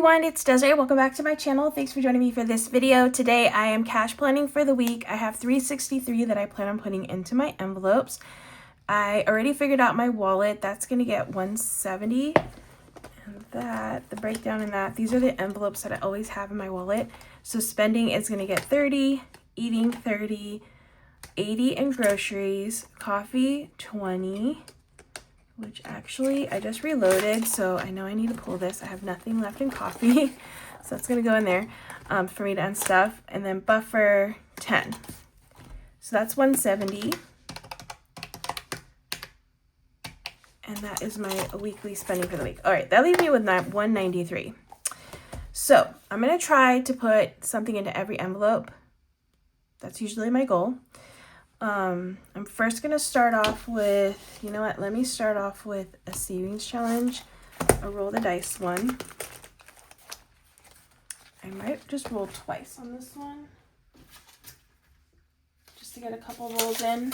everyone, it's Desiree. Welcome back to my channel. Thanks for joining me for this video. Today I am cash planning for the week. I have $363 that I plan on putting into my envelopes. I already figured out my wallet. That's going to get $170. And that, the breakdown in that, these are the envelopes that I always have in my wallet. So spending is going to get $30, eating $30, $80 in groceries, coffee $20, which actually I just reloaded, so I know I need to pull this. I have nothing left in coffee, so that's gonna go in there for me to unstuff. And then buffer 10, so that's $170, and that is my weekly spending for the week. All right, that leaves me with $193. So I'm gonna try to put something into every envelope. That's usually my goal. I'm first gonna start off with, you know what, let me start off with a savings challenge, a roll the dice one. I might just roll twice on this one, just to get a couple rolls in.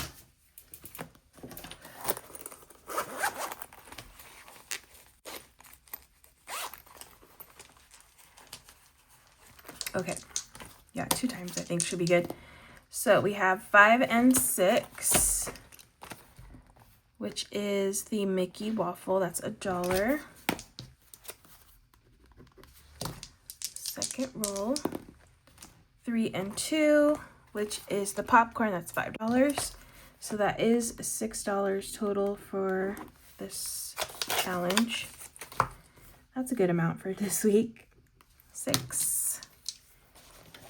Okay, yeah, 2 times I think should be good. So we have 5 and 6, which is the Mickey waffle. That's $1. Second roll, 3 and 2, which is the popcorn. That's $5. So that is $6 total for this challenge. That's a good amount for this week. 6.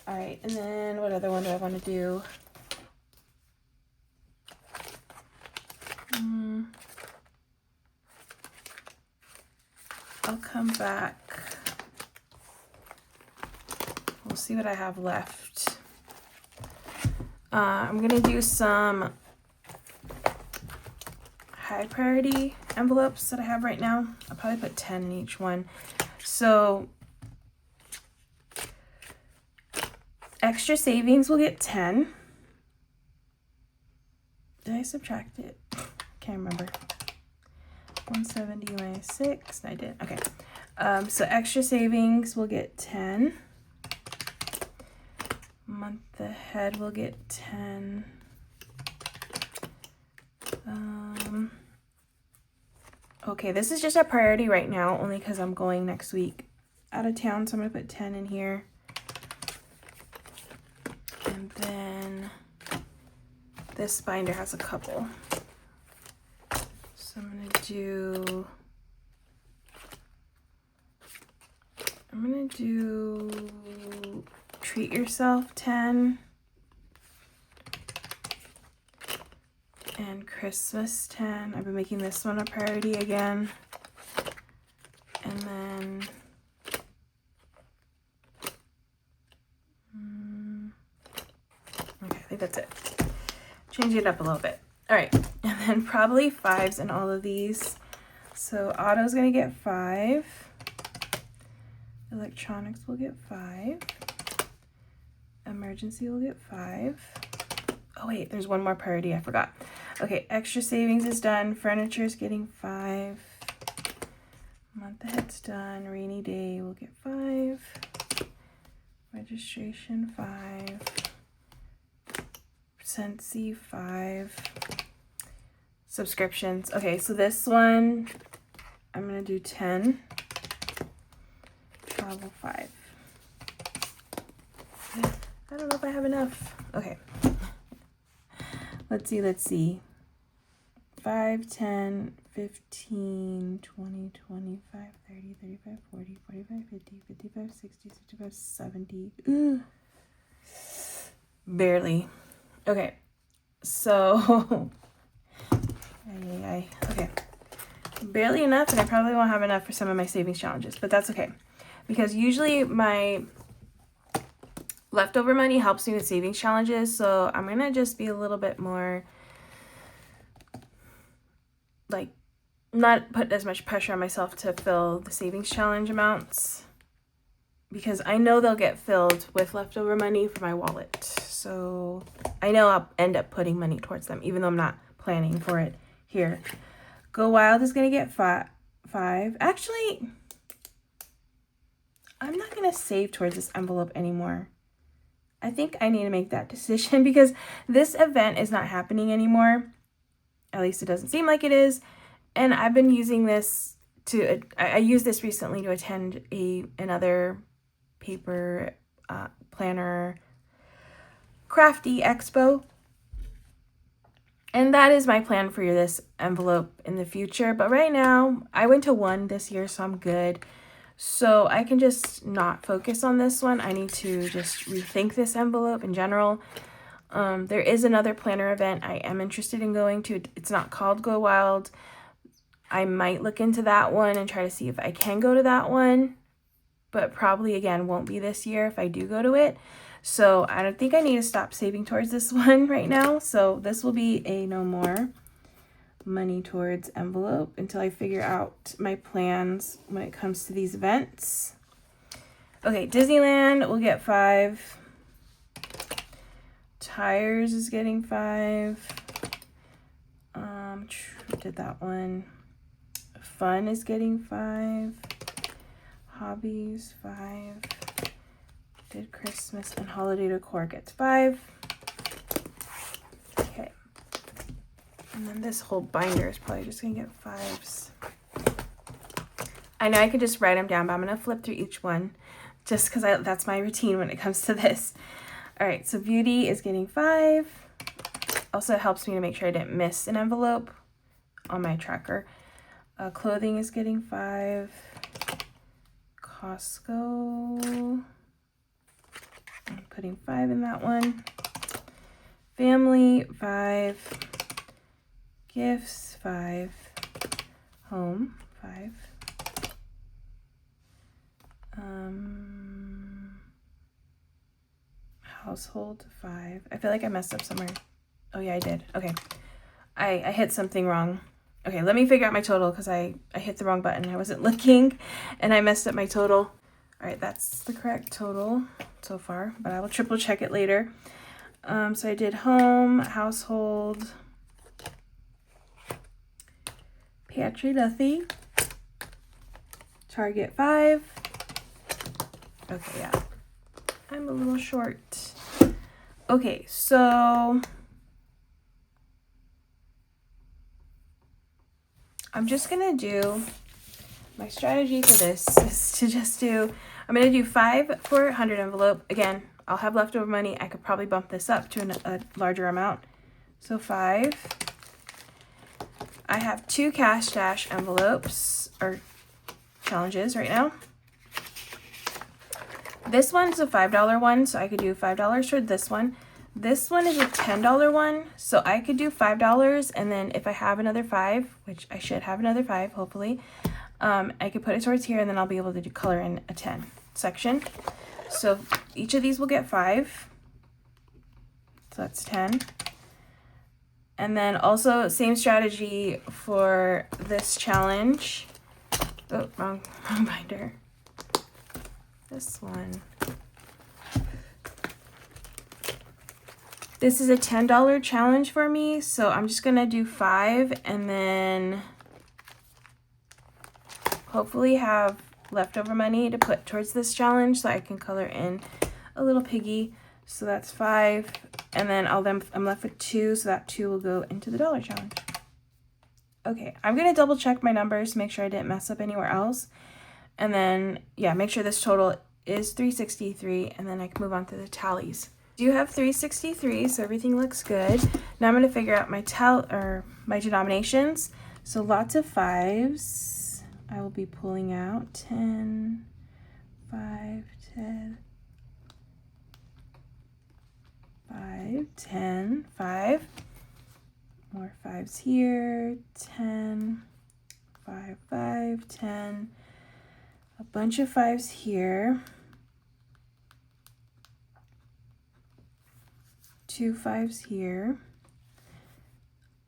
All right, and then what other one do I want to do? I'll come back. We'll see what I have left. I'm gonna do some high priority envelopes that I have right now. I'll probably put 10 in each one. So extra savings will get 10. Did I subtract it? Can't remember. 170 minus 6. I did. Okay. So extra savings will get 10. Month ahead will get 10. Okay, this is just a priority right now, only because I'm going next week out of town. So I'm going to put 10 in here. And then this binder has a couple. So I'm gonna do treat yourself 10 and Christmas 10. I've been making this one a priority again. And then okay, I think that's it. Change it up a little bit. All right, and then probably 5s in all of these. So auto's gonna get 5. Electronics will get 5. Emergency will get 5. Oh wait, there's one more priority I forgot. Okay, extra savings is done. Furniture is getting 5. Month ahead's done. Rainy day will get 5. Registration 5. Scentsy 5. Subscriptions. Okay, so this one I'm gonna do 10. Travel 5. I don't know if I have enough. Okay. Let's see. 5, 10, 15, 20, 25, 30, 35, 40, 45, 50, 55, 60, 65, 70. Ooh. Barely. Okay, so, okay, barely enough, and I probably won't have enough for some of my savings challenges, but that's okay, because usually my leftover money helps me with savings challenges, so I'm gonna just be a little bit more, like, not put as much pressure on myself to fill the savings challenge amounts, because I know they'll get filled with leftover money for my wallet. So I know I'll end up putting money towards them, even though I'm not planning for it here. Go Wild is going to get 5. Actually, I'm not going to save towards this envelope anymore. I think I need to make that decision because this event is not happening anymore. At least it doesn't seem like it is. And I've been using this to, I used this recently to attend another paper planner crafty expo. And that is my plan for this envelope in the future. But right now, I went to one this year, so I'm good. So I can just not focus on this one. I need to just rethink this envelope in general. There is another planner event I am interested in going to. It's not called Go Wild. I might look into that one and try to see if I can go to that one. But probably, again, won't be this year if I do go to it. So I don't think I need to stop saving towards this one right now. So this will be a no more money towards envelope until I figure out my plans when it comes to these events. Okay, Disneyland will get 5. Tires is getting 5. Did that one. Fun is getting 5. Hobbies 5. Did Christmas and holiday decor gets 5. Okay. And then this whole binder is probably just gonna get 5s. I know I could just write them down, but I'm gonna flip through each one just because that's my routine when it comes to this. All right, so beauty is getting 5. Also, it helps me to make sure I didn't miss an envelope on my tracker. Clothing is getting 5. Costco, I'm putting 5 in that one. Family, 5. Gifts, 5. Home, 5. Household, 5. I feel like I messed up somewhere. Oh yeah, I did. Okay. I hit something wrong. Okay, let me figure out my total because I hit the wrong button. I wasn't looking and I messed up my total. All right, that's the correct total so far, but I will triple check it later. So I did home, household, pantry, nothing. Target, 5. Okay, yeah. I'm a little short. Okay, so I'm just gonna do, my strategy for this is to just do, I'm gonna do 5 for 100 envelope. Again, I'll have leftover money. I could probably bump this up to a larger amount. So 5. I have 2 cash stash envelopes, or challenges right now. This one's a $5 one, so I could do $5 for this one. This one is a $10 one, so I could do $5, and then if I have another 5, which I should have another 5, hopefully, I could put it towards here, and then I'll be able to do color in a 10 section. So each of these will get 5. So that's 10. And then also same strategy for this challenge. Oh, wrong binder. This one. This is a $10 challenge for me, so I'm just gonna do 5 and then hopefully have leftover money to put towards this challenge so I can color in a little piggy. So that's 5, and then I'm left with 2, so that 2 will go into the dollar challenge. Okay, I'm gonna double check my numbers, make sure I didn't mess up anywhere else, and then yeah, make sure this total is 363, and then I can move on to the tallies. I do have 363, so everything looks good. Now I'm gonna figure out my my denominations. So lots of 5s. I will be pulling out 10, 5, 10, 5, 10, 5. More 5s here, 10, 5, 5, 10. A bunch of 5s here. 2 5s here.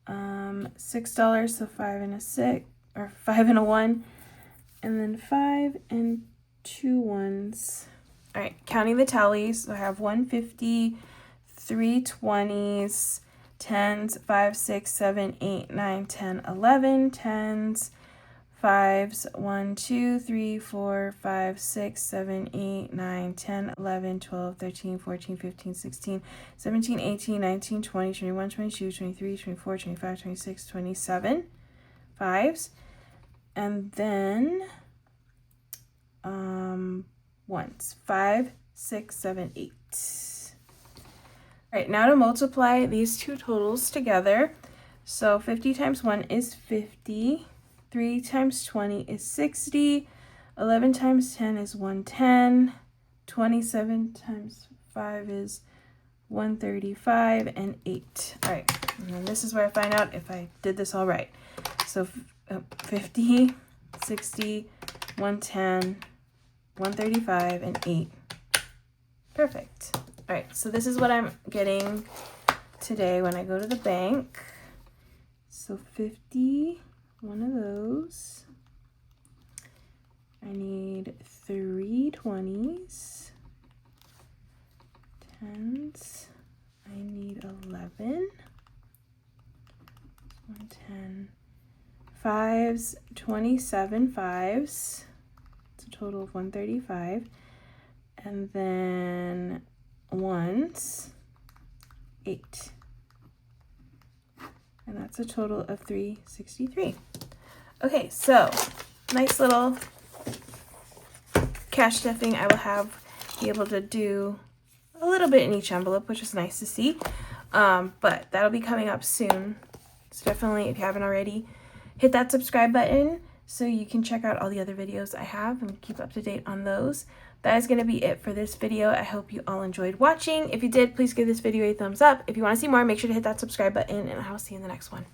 $6, so 5 and a 6, or 5 and a 1, and then 5 and 2 1s. All right, counting the tallies, so I have 150, 3 20s, 10s, 5, 6, 7, 8, 9, 10, 11 10s, 5s, 1, 2, 3, 4, 5, 6, 7, 8, 9, 10, 11, 12, 13, 14, 15, 16, 17, 18, 19, 20, 21, 22, 23, 24, 25, 26, 27 5s. And then ones, 5, 6, 7, 8. All right, now to multiply these two totals together. So 50 times 1 is 50. 3 times 20 is 60. 11 times 10 is 110. 27 times 5 is 135, and 8. All right, and then this is where I find out if I did this all right. So 50, 60, 110, 135, and 8. Perfect. All right, so this is what I'm getting today when I go to the bank. So 50, one of those. I need 3 20s. 10s. I need 11. 110. 5s, 27 5s. It's a total of 135. And then 1s, 8. And that's a total of 363. Okay, so nice little cash stuffing. I will be able to do a little bit in each envelope, which is nice to see. But that'll be coming up soon. So definitely, if you haven't already, hit that subscribe button so you can check out all the other videos I have and keep up to date on those. That is going to be it for this video. I hope you all enjoyed watching. If you did, please give this video a thumbs up. If you want to see more, make sure to hit that subscribe button, and I will see you in the next one.